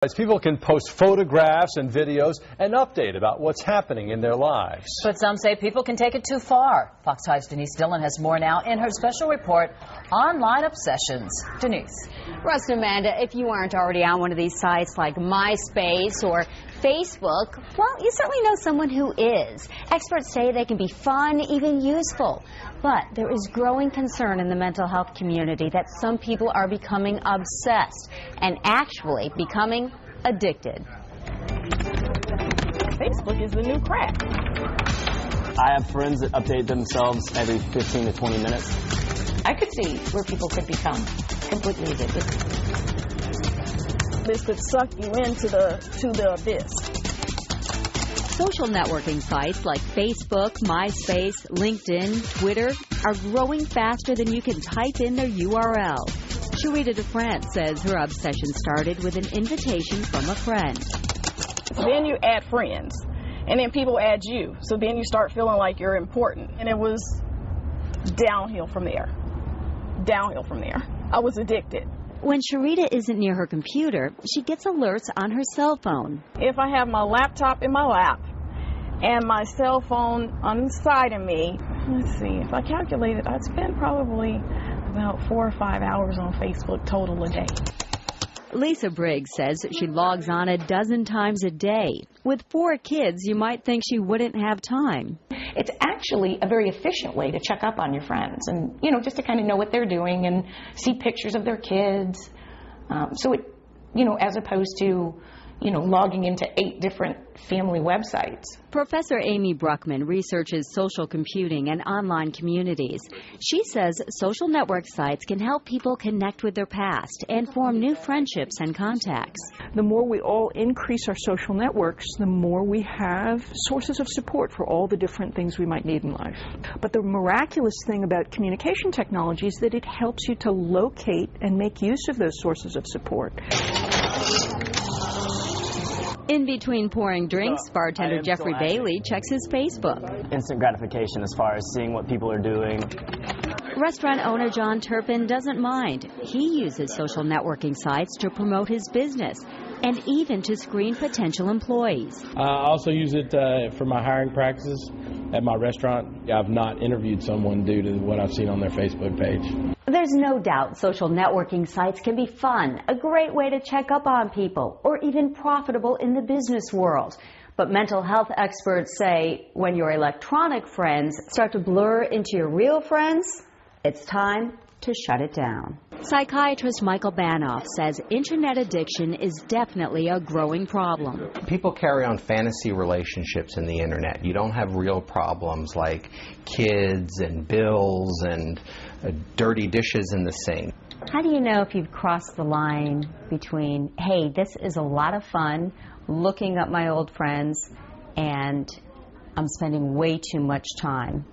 As people can post photographs and videos and update about what's happening in their lives. But some say people can take it too far. Fox 5's Denise Dillon has more now in her special report, Online Obsessions. Denise. Russ and Amanda, if you aren't already on one of these sites like MySpace or Facebook, well, you certainly know someone who is. Experts say they can be fun, even useful. But there is growing concern in the mental health community that some people are becoming obsessed and actually becoming addicted. Facebook is the new crack. I have friends that update themselves every 15 to 20 minutes. I could see where people could become completely addicted. This could suck you into the abyss. Social networking sites like Facebook, MySpace, LinkedIn, Twitter are growing faster than you can type in their URL. Sharita DeFrance says her obsession started with an invitation from a friend. Then you add friends, and then people add you. So then you start feeling like you're important. And it was downhill from there. Downhill from there. I was addicted. When Sharita isn't near her computer, she gets alerts on her cell phone. If I have my laptop in my lap and my cell phone on the side of me, let's see, if I calculate it, I'd spend probably about 4 or 5 hours on Facebook total a day. Lisa Briggs says she logs on a dozen times a day. With 4 kids, you might think she wouldn't have time. It's actually a very efficient way to check up on your friends and, just to kind of know what they're doing and see pictures of their kids. So it, as opposed to, logging into 8 different family websites. Professor Amy Bruckman researches social computing and online communities. She says social network sites can help people connect with their past and form new friendships and contacts. The more we all increase our social networks, the more we have sources of support for all the different things we might need in life. But the miraculous thing about communication technology is that it helps you to locate and make use of those sources of support. In between pouring drinks, bartender Jeffrey Bailey checks his Facebook. Instant gratification as far as seeing what people are doing. Restaurant owner John Turpin doesn't mind. He uses social networking sites to promote his business and even to screen potential employees. I also use it for my hiring practices at my restaurant. I've not interviewed someone due to what I've seen on their Facebook page. There's no doubt social networking sites can be fun, a great way to check up on people, or even profitable in the business world. But mental health experts say when your electronic friends start to blur into your real friends, it's time to shut it down. Psychiatrist Michael Banoff says internet addiction is definitely a growing problem. People carry on fantasy relationships in the internet. You don't have real problems like kids and bills and dirty dishes in the sink. How do you know if you've crossed the line between, hey, this is a lot of fun, looking up my old friends, and I'm spending way too much time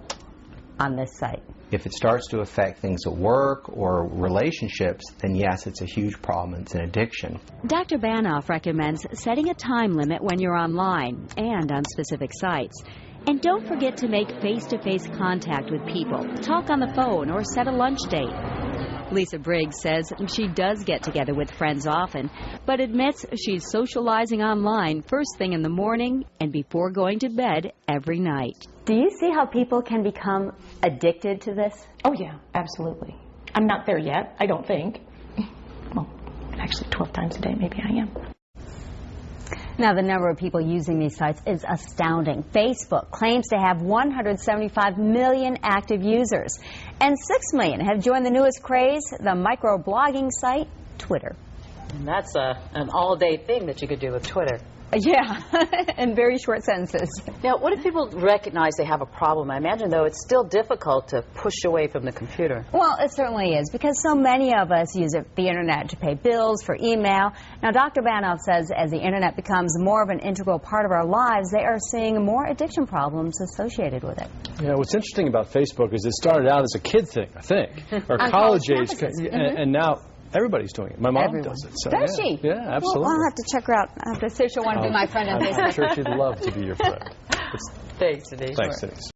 on this site? If it starts to affect things at work or relationships, then yes, it's a huge problem. It's an addiction. Dr. Banoff recommends setting a time limit when you're online and on specific sites. And don't forget to make face-to-face contact with people. Talk on the phone or set a lunch date. Lisa Briggs says she does get together with friends often, but admits she's socializing online first thing in the morning and before going to bed every night. Do you see how people can become addicted to this? Oh, yeah, absolutely. I'm not there yet, I don't think. Well, actually 12 times a day, maybe I am. Now, the number of people using these sites is astounding. Facebook claims to have 175 million active users, and 6 million have joined the newest craze, the microblogging site, Twitter. And that's an all-day thing that you could do with Twitter. Yeah, in very short sentences. Now, what if people recognize they have a problem? I imagine, though, it's still difficult to push away from the computer. Well, it certainly is, because so many of us use the internet to pay bills, for email. Now, Dr. Banoff says as the internet becomes more of an integral part of our lives, they are seeing more addiction problems associated with it. Yeah, what's interesting about Facebook is it started out as a kid thing, I think, or college age, and now everybody's doing it. My mom does it. So, does she? Yeah, absolutely. Well, I'll have to check her out. I have to see if she'll want to be my friend on Facebook. I'm sure she'd love to be your friend. Thanks, Denise. Thanks, Denise.